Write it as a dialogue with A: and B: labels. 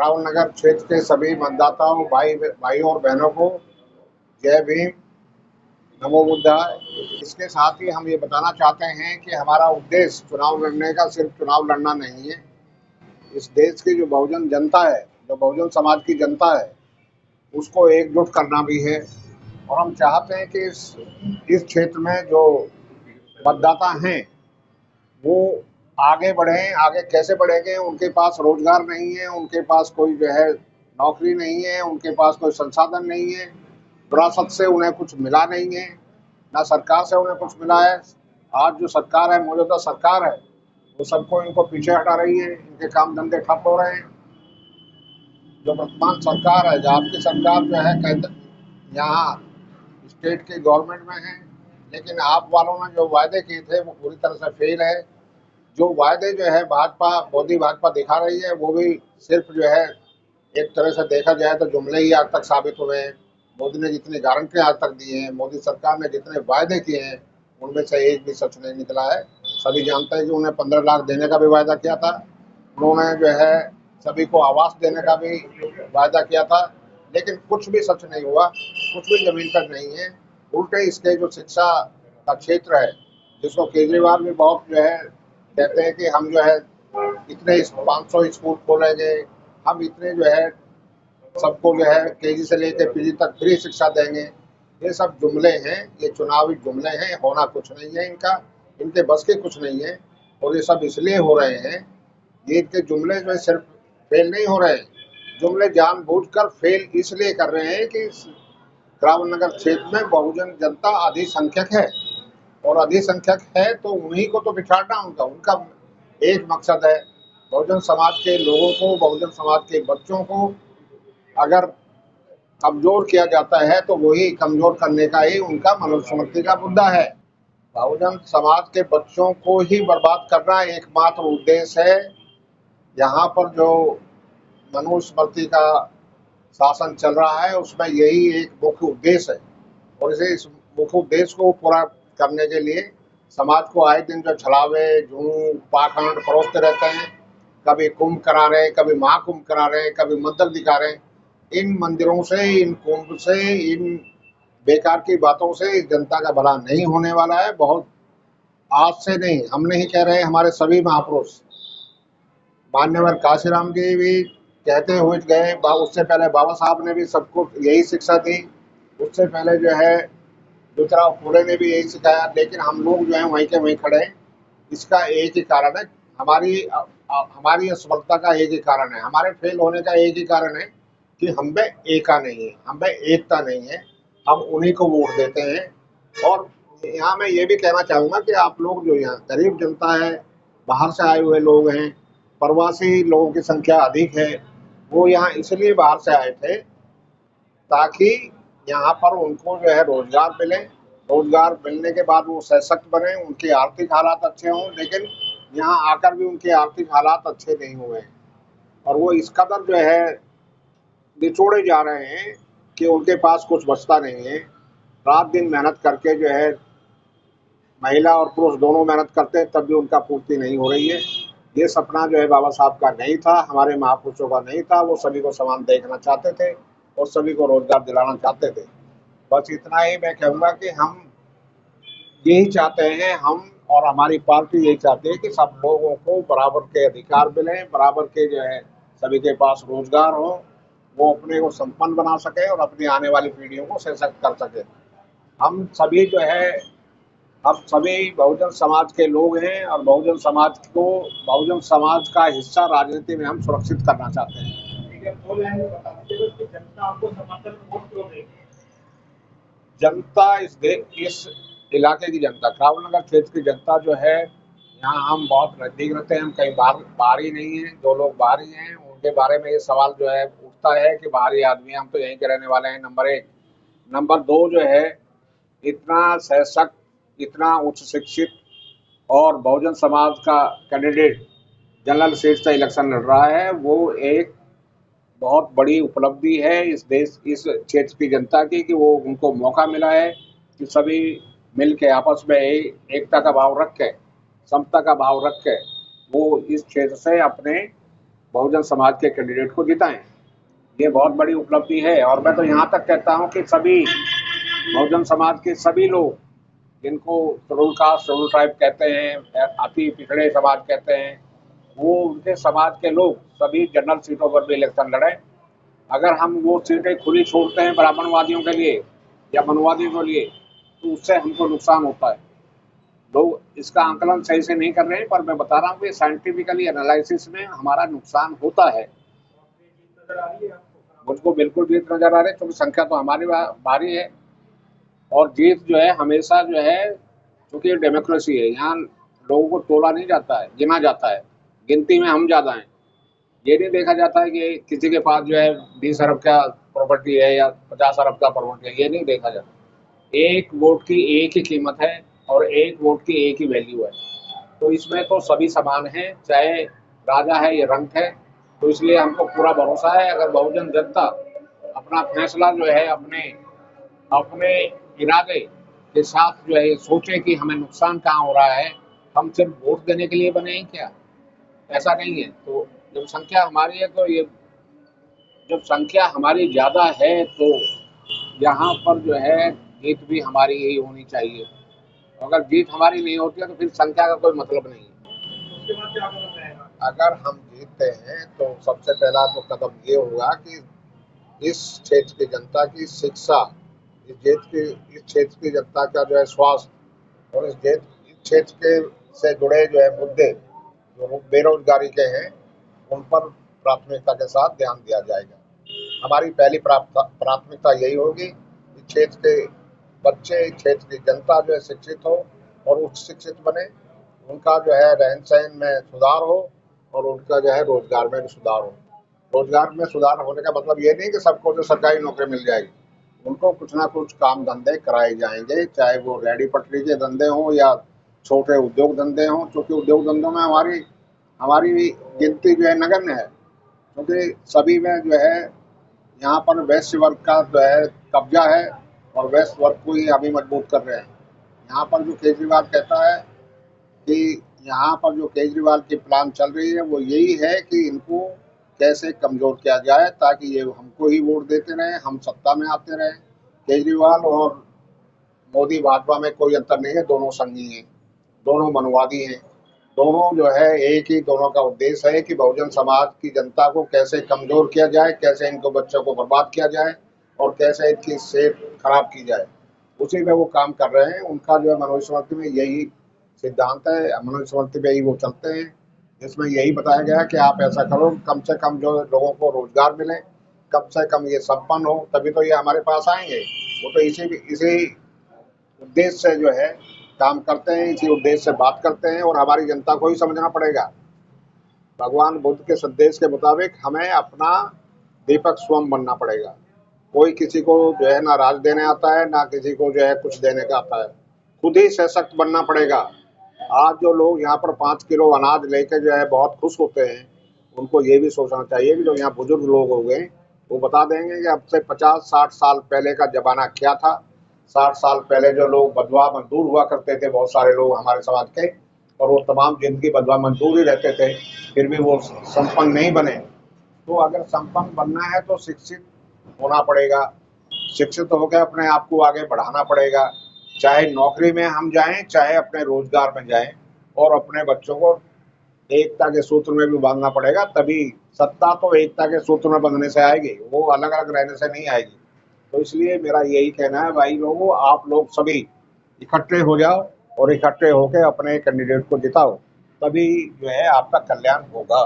A: रावल नगर क्षेत्र के सभी मतदाताओं भाई और बहनों को जय भीम, नमो बुद्धाय। इसके साथ ही हम ये बताना चाहते हैं कि हमारा उद्देश्य चुनाव लड़ने का सिर्फ चुनाव लड़ना नहीं है। इस देश की जो बहुजन जनता है, जो बहुजन समाज की जनता है, उसको एकजुट करना भी है। और हम चाहते हैं कि इस क्षेत्र में जो मतदाता हैं वो आगे बढ़ें। आगे कैसे बढ़ेंगे? उनके पास रोजगार नहीं है, उनके पास कोई जो है नौकरी नहीं है, उनके पास कोई संसाधन नहीं है, विरासत से उन्हें कुछ मिला नहीं है, ना सरकार से उन्हें कुछ मिला है। आज जो सरकार है, मौजूदा सरकार है, वो सबको इनको पीछे हटा रही है, इनके काम धंधे ठप हो रहे हैं। जो वर्तमान सरकार है, जो आपकी सरकार जो है यहाँ स्टेट की गवर्नमेंट में है, लेकिन आप वालों ने जो वायदे किए थे वो पूरी तरह से फेल है। जो वायदे जो है भाजपा, मोदी भाजपा दिखा रही है, वो भी सिर्फ जो है एक तरह से देखा जाए तो जुमले ही आज तक साबित हुए हैं। मोदी ने जितनी गारंटी आज तक दी हैं, मोदी सरकार ने जितने वायदे किए हैं, उनमें से एक भी सच नहीं निकला है। सभी जानते हैं कि उन्हें 15 लाख देने का भी वायदा किया था, उन्होंने जो है सभी को आवास देने का भी वायदा किया था, लेकिन कुछ भी सच नहीं हुआ, कुछ भी जमीन पर नहीं है। उल्टे इसके जो शिक्षा का क्षेत्र है, जिसको केजरीवाल भी बहुत जो है कहते हैं कि हम जो है इतने 500 स्कूल खोलेंगे, हम इतने जो है सबको जो है केजी से लेकर पीजी तक फ्री शिक्षा देंगे। ये सब जुमले हैं, ये चुनावी जुमले हैं, होना कुछ नहीं है इनका, इनके बस के कुछ नहीं है। और ये सब इसलिए हो रहे हैं, ये इनके जुमले जो है सिर्फ फेल नहीं हो रहे हैं, जुमले जानबूझकर फेल इसलिए कर रहे हैं कि रावल नगर क्षेत्र में बहुजन जनता अधिसंख्यक है, और अधिसंख्यक है तो उन्हीं को तो बिछाड़ना उनका उनका एक मकसद है। बहुजन समाज के लोगों को, बहुजन समाज के बच्चों को अगर कमजोर किया जाता है तो वही कमजोर करने का ही उनका मनुस्मृति का मुद्दा है। बहुजन समाज के बच्चों को ही बर्बाद करना एकमात्र उद्देश्य है। यहाँ पर जो मनुस्मृति का शासन चल रहा है, उसमें यही एक मुख्य उद्देश्य है। और इस मुख्य उद्देश्य को पूरा करने के लिए समाज को आए दिन जो छलावे, झूठ, पाखंड परोसते रहते हैं। कभी कुंभ करा रहे, कभी महाकुंभ करा रहे, कभी मंदिर दिखा रहे। इन मंदिरों से, इन कुंभ से, इन बेकार की बातों से इस जनता का भला नहीं होने वाला है। बहुत आज से नहीं, हम नहीं कह रहे, हमारे सभी महापुरुष मान्यवर काशीराम जी भी कहते हुए गए, उससे पहले बाबा साहब ने भी सबको यही शिक्षा दी, उससे पहले जो है ज्योतिराव फूले ने भी यही सिखाया, लेकिन हम लोग जो है वहीं के वहीं खड़े हैं। इसका एक ही कारण है, हमारी असफलता का एक ही कारण है, हमारे फेल होने का एक ही कारण है कि हम में एका नहीं है, हम में एकता नहीं है। हम उन्हीं को वोट देते हैं। और यहाँ मैं ये भी कहना चाहूँगा कि आप लोग जो यहाँ गरीब जनता है, बाहर से आए हुए लोग हैं, प्रवासी लोगों की संख्या अधिक है, वो यहाँ इसलिए बाहर से आए थे ताकि यहाँ पर उनको जो है रोजगार मिले, रोजगार मिलने के बाद वो सशक्त बने, उनके आर्थिक हालात अच्छे हों। लेकिन यहाँ आकर भी उनके आर्थिक हालात अच्छे नहीं हुए हैं, और वो इस कदर जो है निचोड़े जा रहे हैं कि उनके पास कुछ बचता नहीं है। रात दिन मेहनत करके जो है, महिला और पुरुष दोनों मेहनत करते हैं, तब भी उनका पूर्ति नहीं हो रही है। ये सपना जो है बाबा साहब का नहीं था, हमारे महापुरुषों का नहीं था। वो सभी को समान देखना चाहते थे और सभी को रोजगार दिलाना चाहते थे। बस इतना ही मैं कहूँगा कि हम यही चाहते हैं, हम और हमारी पार्टी यही चाहती है कि सब लोगों को बराबर के अधिकार मिले, बराबर के जो है सभी के पास रोजगार हो, वो अपने को संपन्न बना सके और अपनी आने वाली पीढ़ियों को सशक्त कर सके। हम सभी जो है, हम सभी बहुजन समाज के लोग हैं, और बहुजन समाज का हिस्सा राजनीति में हम सुरक्षित करना चाहते हैं। जनता इस इलाके की जनता, रावल नगर क्षेत्र की जनता जो है, यहाँ हम बहुत नजदीक रहते हैं, हम कहीं बाहरी नहीं है। जो लोग बाहरी हैं उनके बारे में ये सवाल जो है उठता है कि बाहरी आदमी, हम तो यहीं के रहने वाले हैं, नंबर एक। नंबर दो जो है, इतना सशक्त, इतना उच्च शिक्षित और बहुजन समाज का कैंडिडेट जनरल सीट से इलेक्शन लड़ रहा है, वो एक बहुत बड़ी उपलब्धि है इस क्षेत्र की जनता की, कि वो उनको मौका मिला है कि सभी मिल के आपस में एकता का भाव रख के, समता का भाव रख के वो इस क्षेत्र से अपने बहुजन समाज के कैंडिडेट को जिताएं। ये बहुत बड़ी उपलब्धि है। और मैं तो यहाँ तक कहता हूँ कि सभी बहुजन समाज के सभी लोग, जिनको शेड्यूल कास्ट शेड्यूल ट्राइब कहते हैं, अति पिछड़े समाज कहते हैं, वो उनके समाज के लोग सभी जनरल सीटों पर भी इलेक्शन लड़ें। अगर हम वो सीटें खुली छोड़ते हैं ब्राह्मणवादियों के लिए या मनुवादियों के लिए, तो उससे हमको नुकसान होता है। लोग इसका आंकलन सही से नहीं कर रहे हैं, पर मैं बता रहा हूँ कि साइंटिफिकली एनालिसिस में हमारा नुकसान होता है। मुझको बिल्कुल जीत नजर आ रही है, क्योंकि संख्या तो हमारी भारी है। और जीत जो है हमेशा जो है, क्योंकि डेमोक्रेसी है, यहाँ लोगों को तोला नहीं जाता है, गिना जाता है। गिनती में हम ज्यादा हैं। ये नहीं देखा जाता है कि किसी के पास जो है 20 अरब का प्रॉपर्टी है या 50 अरब का प्रॉपर्टी है, ये नहीं देखा जाता। एक वोट की एक ही कीमत है और एक वोट की एक ही वैल्यू है। तो इसमें तो सभी समान हैं, चाहे राजा है या रंक है। तो इसलिए हमको पूरा भरोसा है, अगर बहुजन जनता अपना फैसला जो है अपने अपने इरादे के साथ जो है सोचे कि हमें नुकसान कहाँ हो रहा है, हम सिर्फ वोट देने के लिए बने हैं क्या? ऐसा नहीं है। तो जब संख्या हमारी है, तो ये जब संख्या हमारी ज़्यादा है, तो यहाँ पर जो है जीत भी हमारी ही होनी चाहिए। अगर जीत हमारी नहीं होती है तो फिर संख्या का कोई मतलब नहीं है। उसके बाद क्या कदम रहेगा? अगर हम जीतते हैं तो सबसे पहला तो कदम ये होगा कि इस क्षेत्र की जनता की शिक्षा, इस क्षेत्र की जनता का जो है स्वास्थ्य, और इस क्षेत्र के से जुड़े जो है मुद्दे जो बेरोजगारी के हैं, उन पर प्राथमिकता के साथ ध्यान दिया जाएगा। हमारी पहली प्राथमिकता यही होगी कि क्षेत्र के बच्चे, क्षेत्र की जनता जो है शिक्षित हो और उच्च शिक्षित बने, उनका जो है रहन सहन में सुधार हो और उनका जो है रोजगार में भी सुधार हो। रोजगार में सुधार होने का मतलब ये नहीं कि सबको जो सरकारी नौकरी मिल जाएगी, उनको कुछ ना कुछ काम धंधे कराए जाएंगे, चाहे वो रेहड़ी पटरी के धंधे हों या छोटे उद्योग धंधे हों। क्योंकि उद्योग धंधों में हमारी हमारी गिनती जो है नगण्य है, क्योंकि सभी में जो है यहाँ पर वैश्य वर्ग का जो है कब्जा है और वैश्य वर्ग को ही अभी मजबूत कर रहे हैं। यहाँ पर जो केजरीवाल कहता है कि यहाँ पर जो केजरीवाल की प्लान चल रही है, वो यही है कि इनको कैसे कमजोर किया जाए ताकि ये हमको ही वोट देते रहें, हम सत्ता में आते रहें। केजरीवाल और मोदी भाजपा में कोई अंतर नहीं है, दोनों संगी हैं, दोनों मनवादी हैं। दोनों जो है एक ही, दोनों का उद्देश्य है कि बहुजन समाज की जनता को कैसे कमजोर किया जाए, कैसे इनको बच्चों को बर्बाद किया जाए और कैसे इनकी सेहत खराब की जाए, उसी में वो काम कर रहे हैं। उनका जो है मनोस्मृति में यही सिद्धांत है, मनोस्मृति पे ही वो चलते हैं, जिसमें यही बताया गया है कि आप ऐसा करो, कम से कम जो लोगों को रोजगार मिले, कम से कम ये संपन्न हो, तभी तो ये हमारे पास आएंगे। वो तो इसी उद्देश्य से जो है काम करते हैं, इसी उद्देश्य से बात करते हैं, और हमारी जनता को ही समझना पड़ेगा। भगवान बुद्ध के संदेश के मुताबिक हमें अपना दीपक स्वयं बनना पड़ेगा। कोई किसी को जो है ना राज देने आता है, ना किसी को जो है कुछ देने का आता है। खुद ही सशक्त बनना पड़ेगा। आज जो लोग यहाँ पर 5 किलो अनाज लेके जो है बहुत खुश होते हैं, उनको ये भी सोचना चाहिए कि जो यहाँ बुजुर्ग लोग हो गए, वो बता देंगे कि अब से 50-60 साल पहले का जमाना क्या था। 60 साल पहले जो लोग बंधुआ मजदूर हुआ करते थे, बहुत सारे लोग हमारे समाज के, और वो तमाम जिंदगी बंधुआ मजदूर ही रहते थे, फिर भी वो संपन्न नहीं बने। तो अगर संपन्न बनना है तो शिक्षित होना पड़ेगा। शिक्षित होकर अपने आप को आगे बढ़ाना पड़ेगा, चाहे नौकरी में हम जाएं, चाहे अपने रोजगार में जाएं, और अपने बच्चों को एकता के सूत्र में भी बांधना पड़ेगा। तभी सत्ता तो एकता के सूत्र में बंधने से आएगी, वो अलग अलग रहने से नहीं आएगी। तो इसलिए मेरा यही कहना है, भाई लोगों, आप लोग सभी इकट्ठे हो जाओ और इकट्ठे होकर अपने कैंडिडेट को जिताओ, तभी जो है आपका कल्याण होगा।